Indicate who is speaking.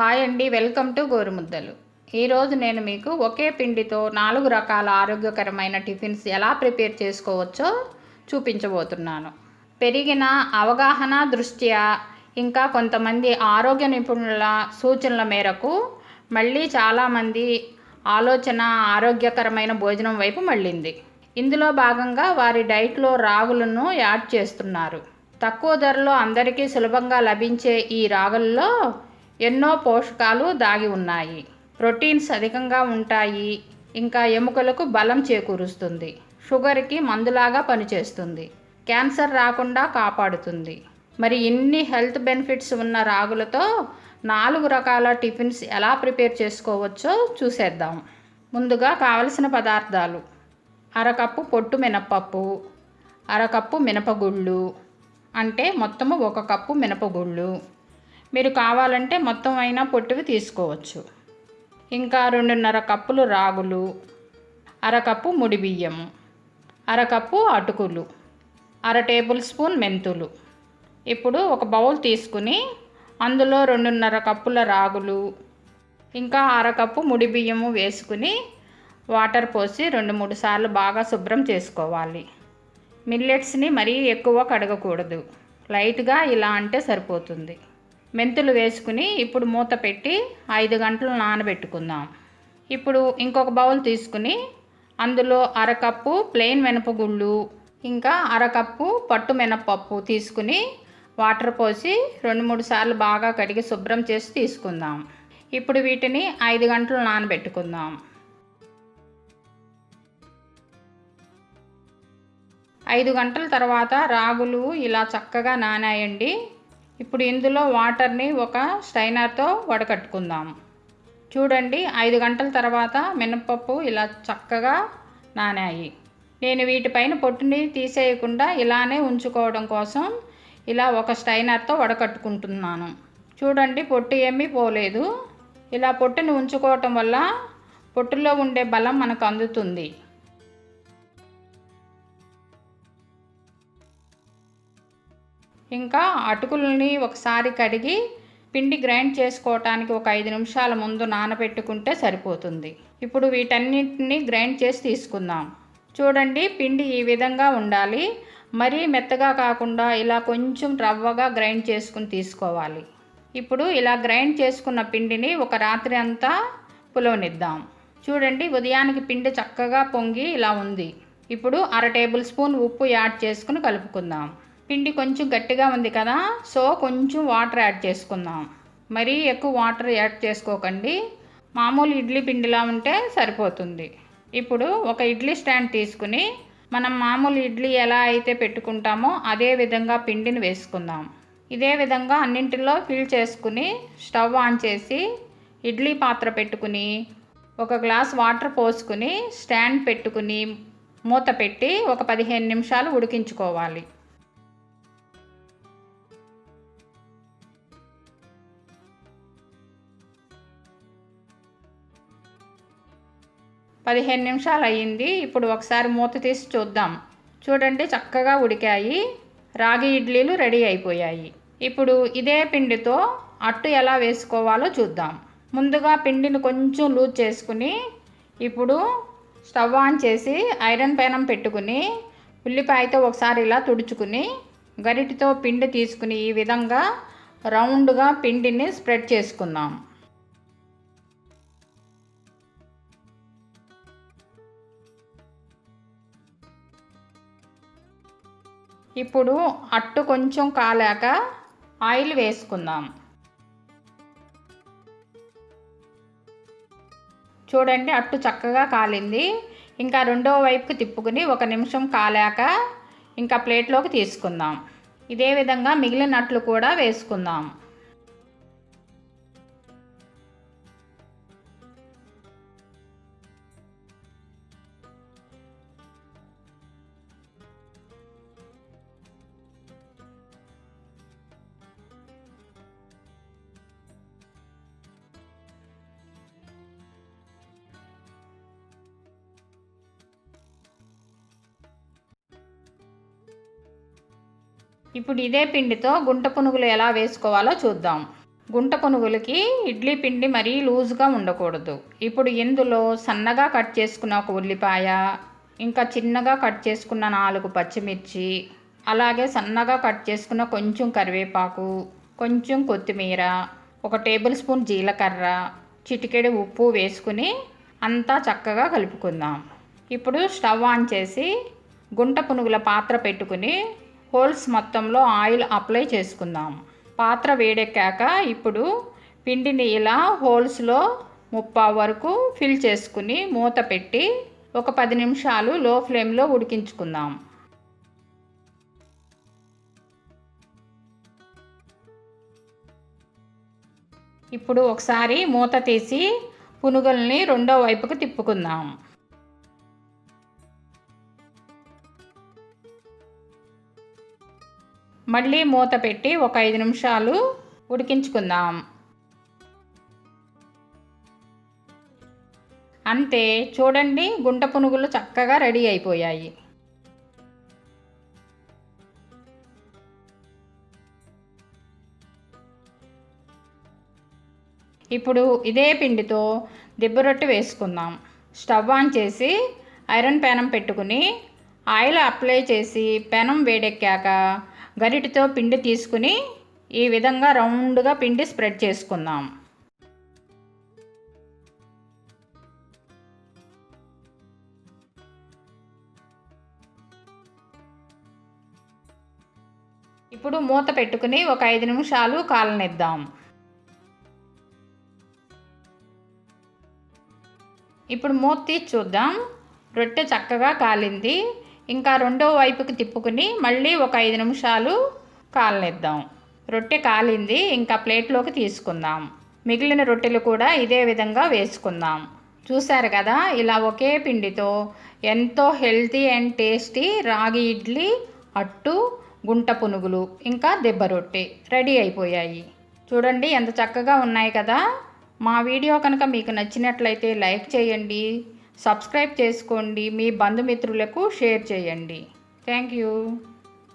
Speaker 1: Hi అండి, welcome to గోరుముద్దలు. ఈరోజు నేను మీకు ఒకే పిండితో 4 రకాల ఆరోగ్యకరమైన టిఫిన్స్ ఎలా ప్రిపేర్ చేసుకోవచ్చో చూపించబోతున్నాను. పెరిగిన అవగాహన దృష్ట్యా ఇంకా కొంతమంది ఆరోగ్య నిపుణుల సూచనల మేరకు మళ్ళీ చాలామంది ఆలోచన ఆరోగ్యకరమైన భోజనం వైపు మళ్ళింది. ఇందులో భాగంగా వారి డైట్లో రాగులను యాడ్ చేస్తున్నారు. తక్కువ ధరలో అందరికీ సులభంగా లభించే ఈ రాగుల్లో ఎన్నో పోషకాలు దాగి ఉన్నాయి. ప్రోటీన్స్ అధికంగా ఉంటాయి. ఇంకా ఎముకలకు బలం చేకూరుస్తుంది. షుగర్కి మందులాగా పనిచేస్తుంది. క్యాన్సర్ రాకుండా కాపాడుతుంది. మరి ఇన్ని హెల్త్ బెనిఫిట్స్ ఉన్న రాగులతో 4 రకాల టిఫిన్స్ ఎలా ప్రిపేర్ చేసుకోవచ్చో చూసేద్దాం. ముందుగా కావలసిన పదార్థాలు: అరకప్పు పొట్టు మినప్పప్పు, అరకప్పు మినపగుళ్ళు, అంటే మొత్తము 1 కప్పు మినపగుళ్ళు. మీరు కావాలంటే మొత్తం అయినా పొట్టువి తీసుకోవచ్చు. ఇంకా 2.5 కప్పులు రాగులు, అరకప్పు ముడి బియ్యము, అరకప్పు అటుకులు, 1 టేబుల్ స్పూన్ మెంతులు. ఇప్పుడు ఒక బౌల్ తీసుకుని అందులో 2.5 కప్పుల రాగులు ఇంకా అరకప్పు ముడి బియ్యము వేసుకుని వాటర్ పోసి 2-3 సార్లు బాగా శుభ్రం చేసుకోవాలి. మిల్లెట్స్ని మరీ ఎక్కువ కడగకూడదు. లైట్గా ఇలా అంటే సరిపోతుంది. మెంతులు వేసుకుని ఇప్పుడు మూత పెట్టి 5 గంటలు నానబెట్టుకుందాం. ఇప్పుడు ఇంకొక బౌల్ తీసుకుని అందులో అరకప్పు ప్లెయిన్ మినపగుళ్ళు ఇంకా అరకప్పు పట్టు మినపప్పు తీసుకుని వాటర్ పోసి 2-3 సార్లు బాగా కడిగి శుభ్రం చేసి తీసుకుందాం. ఇప్పుడు వీటిని 5 గంటలు నానబెట్టుకుందాం. 5 గంటల తర్వాత రాగులు ఇలా చక్కగా నానాయండి. ఇప్పుడు ఇందులో వాటర్ని ఒక స్ట్రైనర్తో వడకట్టుకుందాం. చూడండి, 5 గంటల తర్వాత మినపప్పు ఇలా చక్కగా నానాయి. నేను వీటిపైన పొట్టుని తీసేయకుండా ఇలానే ఉంచుకోవడం కోసం ఇలా ఒక స్ట్రైనర్తో వడకట్టుకుంటున్నాను. చూడండి, పొట్టు ఏమీ పోలేదు. ఇలా పొట్టుని ఉంచుకోవటం వల్ల పొట్టులో ఉండే బలం మనకు అందుతుంది. ఇంకా అటుకులని ఒకసారి కడిగి పిండి గ్రైండ్ చేసుకోవటానికి ఒక 5 నిమిషాల ముందు నానబెట్టుకుంటే సరిపోతుంది. ఇప్పుడు వీటన్నిటిని గ్రైండ్ చేసి తీసుకుందాం. చూడండి, పిండి ఈ విధంగా ఉండాలి. మరీ మెత్తగా కాకుండా ఇలా కొంచెం రవ్వగా గ్రైండ్ చేసుకుని తీసుకోవాలి. ఇప్పుడు ఇలా గ్రైండ్ చేసుకున్న పిండిని ఒక రాత్రి అంతా పులవనిద్దాం. చూడండి, ఉదయానికి పిండి చక్కగా పొంగి ఇలా ఉంది. ఇప్పుడు 1/2 టేబుల్ స్పూన్ ఉప్పు యాడ్ చేసుకుని కలుపుకుందాం. పిండి కొంచెం గట్టిగా ఉంది కదా, సో కొంచెం వాటర్ యాడ్ చేసుకుందాం. మరీ ఎక్కువ వాటర్ యాడ్ చేసుకోకండి. మామూలు ఇడ్లీ పిండిలా ఉంటే సరిపోతుంది. ఇప్పుడు ఒక ఇడ్లీ స్టాండ్ తీసుకుని మనం మామూలు ఇడ్లీ ఎలా అయితే పెట్టుకుంటామో అదే విధంగా పిండిని వేసుకుందాం. ఇదే విధంగా అన్నింటిలో ఫిల్ చేసుకుని స్టవ్ ఆన్ చేసి ఇడ్లీ పాత్ర పెట్టుకుని 1 గ్లాస్ వాటర్ పోసుకుని స్టాండ్ పెట్టుకుని మూత పెట్టి ఒక 15 నిమిషాలు ఉడికించుకోవాలి. పదిహేను నిమిషాలు అయ్యింది. ఇప్పుడు ఒకసారి మూత తీసి చూద్దాం. చూడండి, చక్కగా ఉడికాయి. రాగి ఇడ్లీలు రెడీ అయిపోయాయి. ఇప్పుడు ఇదే పిండితో అట్టు ఎలా వేసుకోవాలో చూద్దాం. ముందుగా పిండిని కొంచెం లూజ్ చేసుకుని ఇప్పుడు స్టవ్ ఆన్ చేసి ఐరన్ పెనం పెట్టుకుని ఉల్లిపాయతో ఒకసారి ఇలా తుడుచుకుని గరిటెతో పిండి తీసుకుని ఈ విధంగా రౌండ్గా పిండిని స్ప్రెడ్ చేసుకుందాం. ఇప్పుడు అట్టు కొంచెం కాలాక ఆయిల్ వేసుకుందాం. చూడండి, అట్టు చక్కగా కాలింది. ఇంకా రెండో వైపుకి తిప్పుకుని 1 నిమిషం కాలాక ఇంకా ప్లేట్లోకి తీసుకుందాం. ఇదే విధంగా మిగిలిన అట్లు కూడా వేసుకుందాం. ఇప్పుడు ఇదే పిండితో గుంట పునుగులు ఎలా వేసుకోవాలో చూద్దాం. గుంట పునుగులకి ఇడ్లీ పిండి మరీ లూజ్గా ఉండకూడదు. ఇప్పుడు ఇందులో సన్నగా కట్ చేసుకున్న ఒక ఉల్లిపాయ, ఇంకా చిన్నగా కట్ చేసుకున్న 4 పచ్చిమిర్చి, అలాగే సన్నగా కట్ చేసుకున్న కొంచెం కరివేపాకు, కొంచెం కొత్తిమీర, 1 టేబుల్ స్పూన్ జీలకర్ర, చిటికెడు ఉప్పు వేసుకుని అంతా చక్కగా కలుపుకుందాం. ఇప్పుడు స్టవ్ ఆన్ చేసి గుంట పునుగుల పాత్ర పెట్టుకుని హోల్స్ మొత్తంలో ఆయిల్ అప్లై చేసుకుందాం. పాత్ర వేడెక్కాక ఇప్పుడు పిండిని ఇలా హోల్స్లో 30 వరకు ఫిల్ చేసుకుని మూత పెట్టి ఒక 10 నిమిషాలు లో ఫ్లేమ్లో ఉడికించుకుందాం. ఇప్పుడు ఒకసారి మూత తీసి పునుగుల్ని రెండో వైపుకు తిప్పుకుందాం. మళ్ళీ మూత పెట్టి ఒక 5 నిమిషాలు ఉడికించుకుందాం. అంతే, చూడండి గుంట పునుగులు చక్కగా రెడీ అయిపోయాయి. ఇప్పుడు ఇదే పిండితో దిబ్బ రొట్టె వేసుకుందాం. స్టవ్ ఆన్ చేసి ఐరన్ పెనం పెట్టుకుని ఆయిల్ అప్లై చేసి పెనం వేడెక్కాక గరిటెతో పిండి తీసుకుని ఈ విధంగా రౌండ్గా పిండి స్ప్రెడ్ చేసుకుందాం. ఇప్పుడు మూత పెట్టుకుని ఒక 5 నిమిషాలు కాలనిద్దాం. ఇప్పుడు మూత తీసి చూద్దాం. రొట్టె చక్కగా కాలింది. ఇంకా రెండో వైపుకి తిప్పుకుని మళ్ళీ ఒక 5 నిమిషాలు కాలనిద్దాం. రొట్టె కాలింది, ఇంకా ప్లేట్లోకి తీసుకుందాం. మిగిలిన రొట్టెలు కూడా ఇదే విధంగా వేసుకుందాం. చూశారు కదా, ఇలా ఒకే పిండితో ఎంతో హెల్తీ అండ్ టేస్టీ రాగి ఇడ్లీ, అట్టు, గుంట పునుగులు, ఇంకా దిబ్బ రొట్టె రెడీ అయిపోయాయి. చూడండి ఎంత చక్కగా ఉన్నాయి కదా. మా వీడియో కనుక మీకు నచ్చినట్లయితే లైక్ చేయండి, సబ్స్క్రైబ్ చేసుకోండి, మీ బంధుమిత్రులకు షేర్ చేయండి. Thank you.